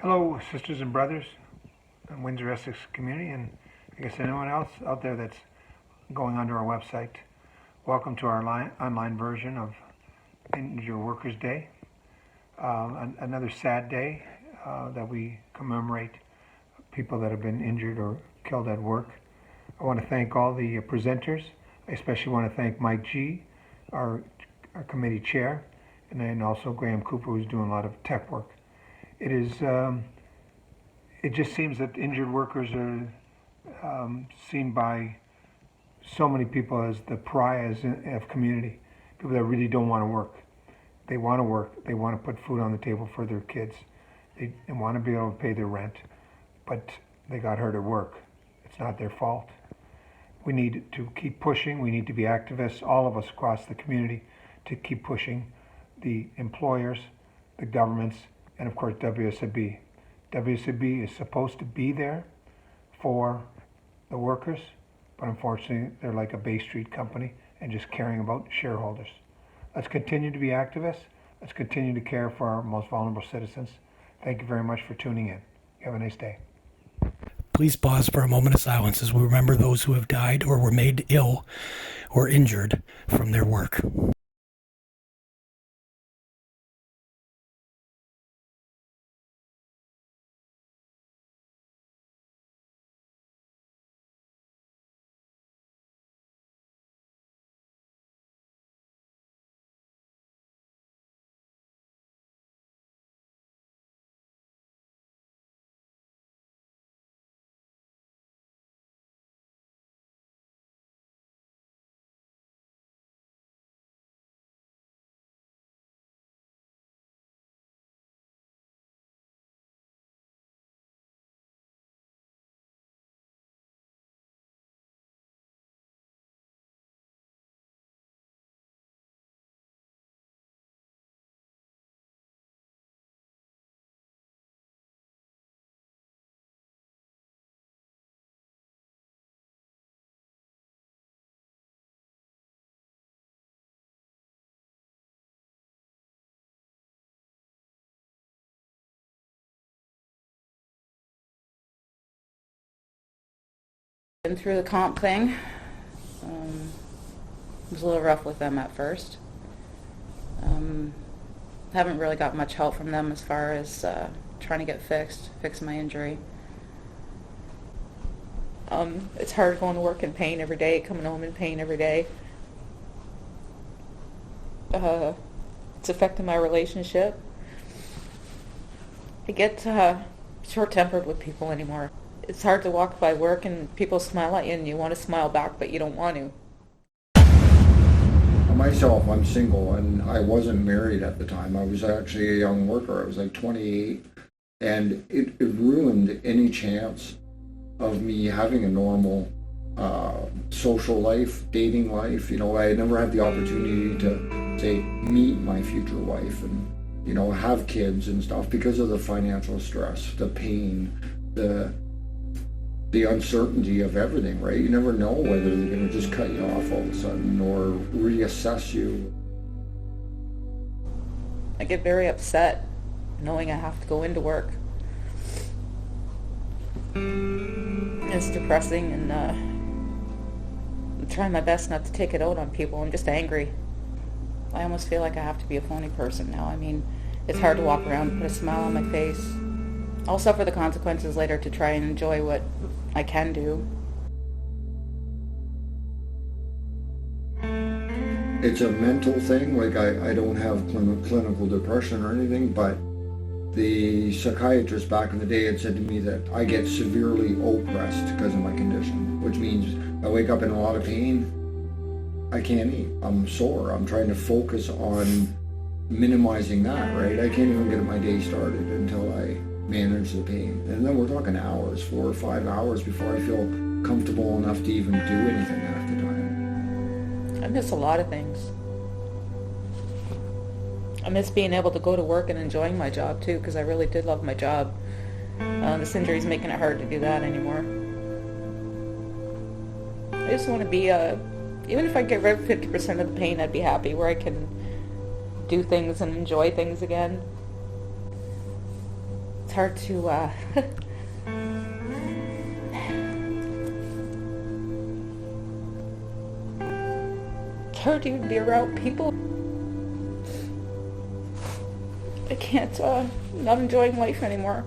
Hello, sisters and brothers in Windsor, Essex community, and I guess anyone else out there that's going onto our website. Welcome to our online version of Injured Workers Day. Another sad day that we commemorate people that have been injured or killed at work. I want to thank all the presenters. I especially want to thank Mike G., our committee chair, and then also Graham Cooper, who's doing a lot of tech work. It just seems that injured workers are seen by so many people as the pariahs of community, people that really don't want to work. They want to work. They want to put food on the table for their kids. They want to be able to pay their rent, but they got hurt at work. It's not their fault. We need to keep pushing. We need to be activists, all of us across the community, to keep pushing the employers, the governments, and of course WSAB. WSAB is supposed to be there for the workers, but unfortunately they're like a Bay Street company and just caring about shareholders. Let's continue to be activists. Let's continue to care for our most vulnerable citizens. Thank you very much for tuning in. You have a nice day. Please pause for a moment of silence as we remember those who have died or were made ill or injured from their work. Been through the comp thing. It was a little rough with them at first. Haven't really got much help from them as far as trying to get fix my injury. It's hard going to work in pain every day, coming home in pain every day. It's affecting my relationship. I get short-tempered with people anymore. It's hard to walk by work and people smile at you and you want to smile back, but you don't want to. Myself, I'm single and I wasn't married at the time. I was actually a young worker. I was like 28, and it ruined any chance of me having a normal social life, dating life. You know, I never had the opportunity to, say, meet my future wife and, you know, have kids and stuff because of the financial stress, the pain, the uncertainty of everything, right? You never know whether they're going to just cut you off all of a sudden or reassess you. I get very upset knowing I have to go into work. It's depressing, and I'm trying my best not to take it out on people. I'm just angry. I almost feel like I have to be a phony person now. I mean, it's hard to walk around and put a smile on my face. I'll suffer the consequences later to try and enjoy what I can do. It's a mental thing. Like, I don't have clinical depression or anything, but the psychiatrist back in the day had said to me that I get severely oppressed because of my condition, which means I wake up in a lot of pain. I can't eat. I'm sore. I'm trying to focus on minimizing that, right? I can't even get my day started until I manage the pain. And then we're talking hours, 4 or 5 hours before I feel comfortable enough to even do anything half the time. I miss a lot of things. I miss being able to go to work and enjoying my job too, because I really did love my job. This injury is making it hard to do that anymore. I just want to be, even if I get rid of 50% of the pain, I'd be happy, where I can do things and enjoy things again. It's It's hard to, it's hard to even be around people. I can't, not enjoying life anymore.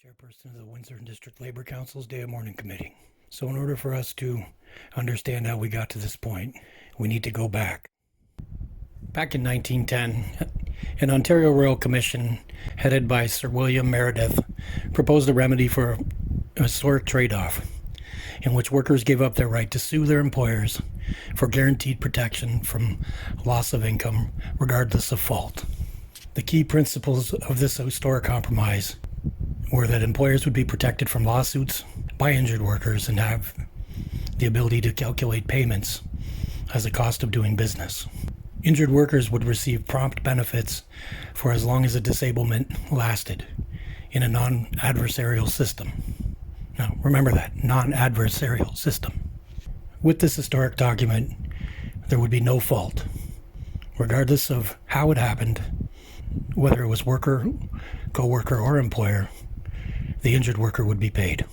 Chairperson of the Windsor District Labor Council's Day of Mourning Committee. So in order for us to understand how we got to this point, we need to go back. Back in 1910, an Ontario Royal Commission headed by Sir William Marentette proposed a remedy for a historic trade-off in which workers gave up their right to sue their employers for guaranteed protection from loss of income regardless of fault. The key principles of this historic compromise were that employers would be protected from lawsuits by injured workers and have the ability to calculate payments as a cost of doing business. Injured workers would receive prompt benefits for as long as the disablement lasted in a non-adversarial system. Now, remember that, non-adversarial system. With this historic document, there would be no fault, regardless of how it happened, whether it was worker, co-worker, or employer. The injured worker would be paid.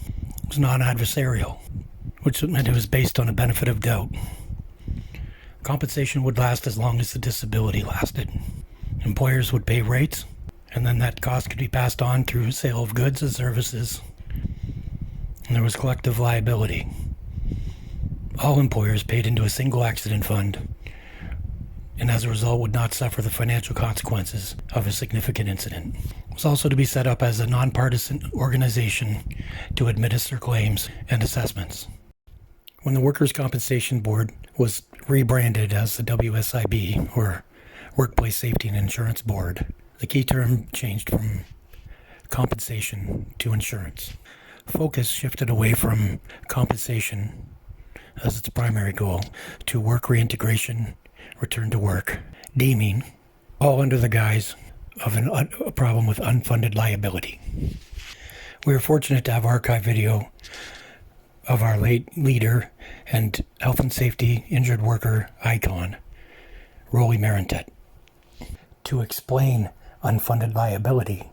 It was non-adversarial, which meant it was based on a benefit of doubt. Compensation would last as long as the disability lasted. Employers would pay rates, and then that cost could be passed on through sale of goods and services. And there was collective liability. All employers paid into a single accident fund, and as a result would not suffer the financial consequences of a significant incident. It was also to be set up as a nonpartisan organization to administer claims and assessments. When the Workers' Compensation Board was rebranded as the WSIB, or Workplace Safety and Insurance Board, the key term changed from compensation to insurance. Focus shifted away from compensation as its primary goal to work reintegration, return to work, deeming, all under the guise of a problem with unfunded liability. We are fortunate to have archive video of our late leader and health and safety injured worker icon, Rolly Marentette, to explain unfunded liability.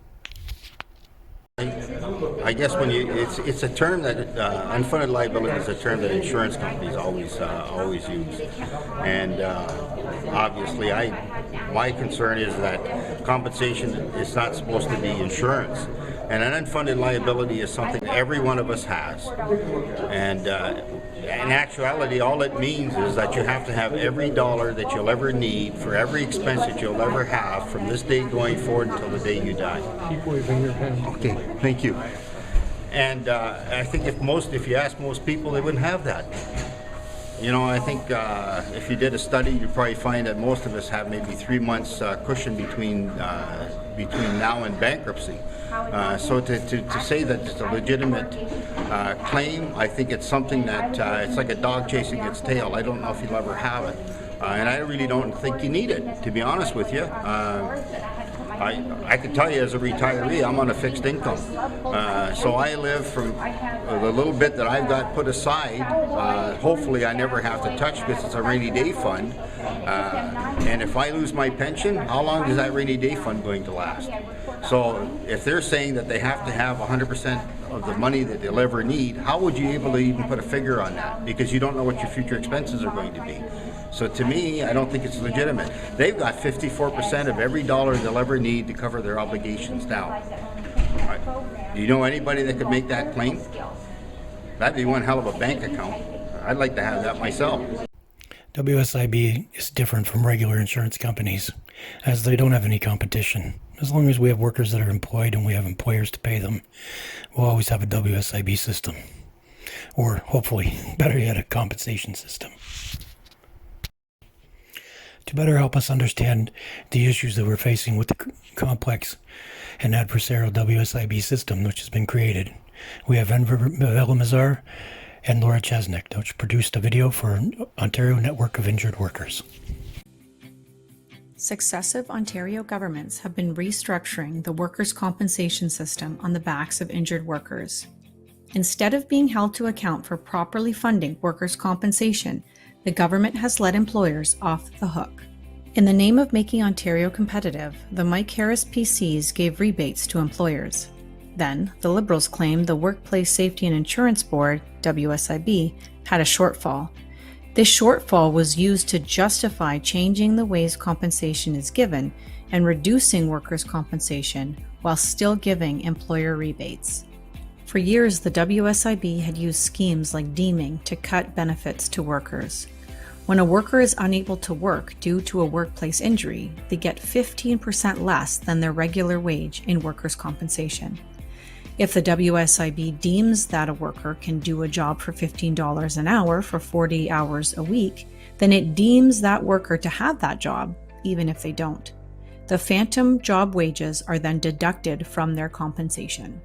I guess when it's a term that unfunded liability is a term that insurance companies always use, and obviously my concern is that compensation is not supposed to be insurance, and an unfunded liability is something that every one of us has, and in actuality all it means is that you have to have every dollar that you'll ever need for every expense that you'll ever have from this day going forward until the day you die. Keep waving your pen. Okay, thank you. And I think if you ask most people, they wouldn't have that. You know, I think if you did a study, you'd probably find that most of us have maybe 3 months cushion between now and bankruptcy. So to say that it's a legitimate claim, I think it's something that it's like a dog chasing its tail. I don't know if you'll ever have it. And I really don't think you need it, to be honest with you. I can tell you as a retiree, I'm on a fixed income. So I live from the little bit that I've got put aside. Hopefully I never have to touch because it's a rainy day fund. And if I lose my pension, how long is that rainy day fund going to last? So if they're saying that they have to have 100% of the money that they'll ever need, how would you be able to even put a figure on that? Because you don't know what your future expenses are going to be. So to me, I don't think it's legitimate. They've got 54% of every dollar they'll ever need to cover their obligations now. Do you know anybody that could make that claim? That'd be one hell of a bank account. I'd like to have that myself. WSIB is different from regular insurance companies, as they don't have any competition. As long as we have workers that are employed and we have employers to pay them, we'll always have a WSIB system. Or hopefully, better yet, a compensation system. To better help us understand the issues that we're facing with the complex and adversarial WSIB system which has been created, we have Enver Villamizar and Laura Cheznick, which produced a video for Ontario Network of Injured Workers. Successive Ontario governments have been restructuring the workers' compensation system on the backs of injured workers. Instead of being held to account for properly funding workers' compensation, the government has let employers off the hook. In the name of making Ontario competitive, the Mike Harris PCs gave rebates to employers. Then, the Liberals claimed the Workplace Safety and Insurance Board, WSIB, had a shortfall. This shortfall was used to justify changing the ways compensation is given and reducing workers' compensation while still giving employer rebates. For years, the WSIB had used schemes like deeming to cut benefits to workers. When a worker is unable to work due to a workplace injury, they get 15% less than their regular wage in workers' compensation. If the WSIB deems that a worker can do a job for $15 an hour for 40 hours a week, then it deems that worker to have that job, even if they don't. The phantom job wages are then deducted from their compensation.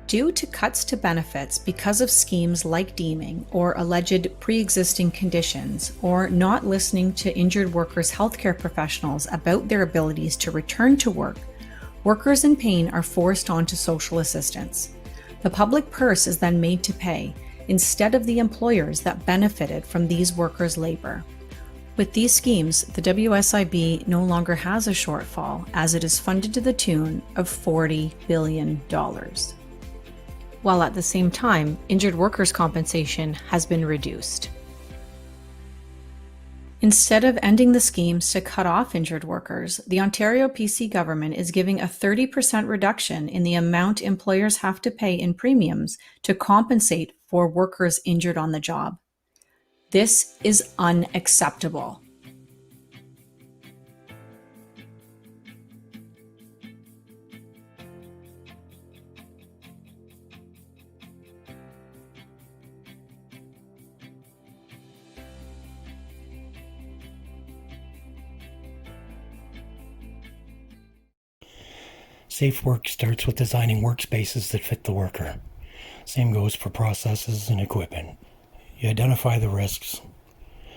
Due to cuts to benefits because of schemes like deeming or alleged pre-existing conditions, or not listening to injured workers' healthcare professionals about their abilities to return to work, workers in pain are forced onto social assistance. The public purse is then made to pay, instead of the employers that benefited from these workers' labor. With these schemes, the WSIB no longer has a shortfall, as it is funded to the tune of $40 billion. While at the same time, injured workers' compensation has been reduced. Instead of ending the schemes to cut off injured workers, the Ontario PC government is giving a 30% reduction in the amount employers have to pay in premiums to compensate for workers injured on the job. This is unacceptable. Safe work starts with designing workspaces that fit the worker. Same goes for processes and equipment. You identify the risks,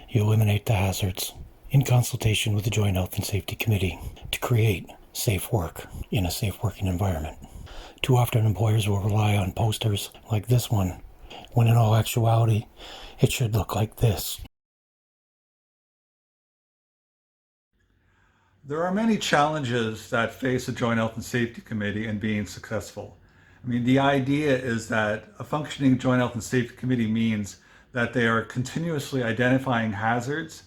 you eliminate the hazards, in consultation with the Joint Health and Safety Committee, to create safe work in a safe working environment. Too often employers will rely on posters like this one, when in all actuality, it should look like this. There are many challenges that face the Joint Health and Safety Committee in being successful. I mean, the idea is that a functioning Joint Health and Safety Committee means that they are continuously identifying hazards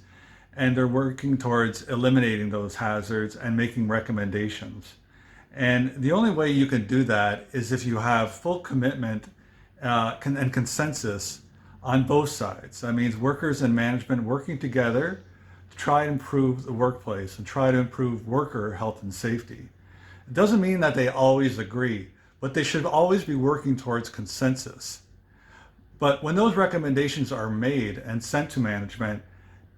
and they're working towards eliminating those hazards and making recommendations. And the only way you can do that is if you have full commitment and consensus on both sides. That means workers and management working together to try and improve the workplace and try to improve worker health and safety. It doesn't mean that they always agree, but they should always be working towards consensus. But when those recommendations are made and sent to management,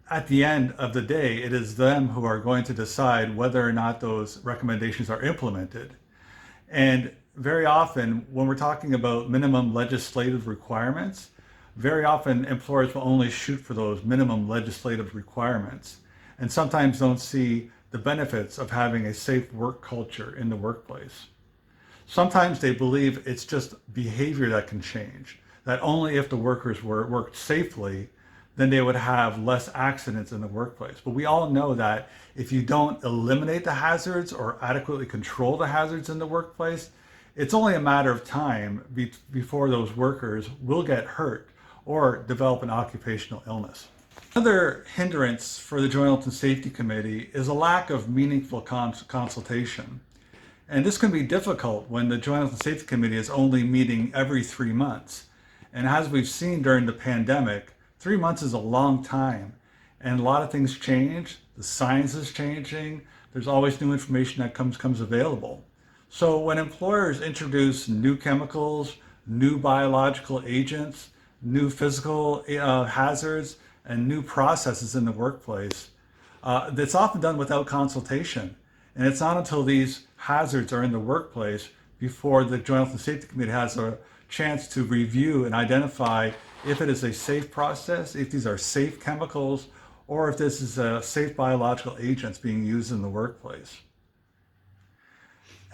at the end of the day, it is them who are going to decide whether or not those recommendations are implemented. And very often, when we're talking about minimum legislative requirements, very often employers will only shoot for those minimum legislative requirements and sometimes don't see the benefits of having a safe work culture in the workplace. Sometimes they believe it's just behavior that can change, that only if the workers worked safely, then they would have less accidents in the workplace. But we all know that if you don't eliminate the hazards or adequately control the hazards in the workplace, it's only a matter of time before those workers will get hurt or develop an occupational illness. Another hindrance for the Joint Health and Safety Committee is a lack of meaningful consultation. And this can be difficult when the Joint Health and Safety Committee is only meeting every 3 months. And as we've seen during the pandemic, 3 months is a long time. And a lot of things change. The science is changing. There's always new information that comes available. So when employers introduce new chemicals, new biological agents, new physical hazards, and new processes in the workplace, that's often done without consultation. And it's not until these hazards are in the workplace before the Joint Health and Safety Committee has a chance to review and identify if it is a safe process, if these are safe chemicals, or if this is a safe biological agents being used in the workplace.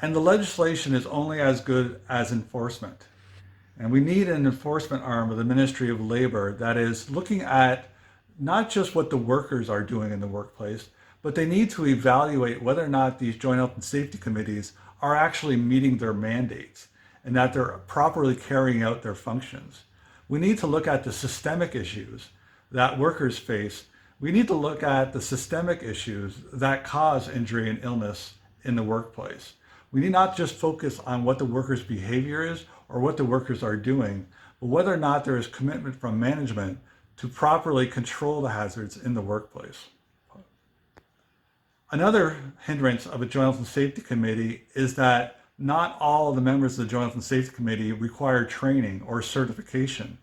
And the legislation is only as good as enforcement. And we need an enforcement arm of the Ministry of Labor that is looking at not just what the workers are doing in the workplace, but they need to evaluate whether or not these joint health and safety committees are actually meeting their mandates and that they're properly carrying out their functions. We need to look at the systemic issues that workers face. We need to look at the systemic issues that cause injury and illness in the workplace. We need not just focus on what the workers' behavior is or what the workers are doing, but whether or not there is commitment from management to properly control the hazards in the workplace. Another hindrance of a Joint Health and Safety Committee is that not all of the members of the Joint Health and Safety Committee require training or certification.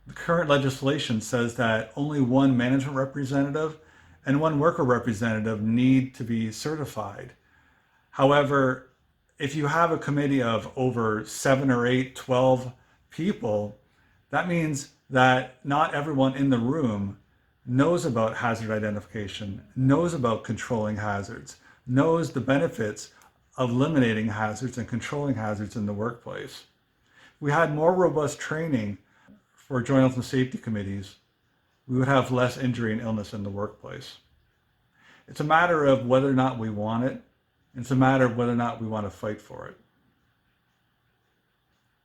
The current legislation says that only one management representative and one worker representative need to be certified. However, if you have a committee of over 7 or 8, 12 people, that means that not everyone in the room knows about hazard identification, knows about controlling hazards, knows the benefits of eliminating hazards and controlling hazards in the workplace. If we had more robust training for joint health and safety committees, we would have less injury and illness in the workplace. It's a matter of whether or not we want it. It's a matter of whether or not we want to fight for it.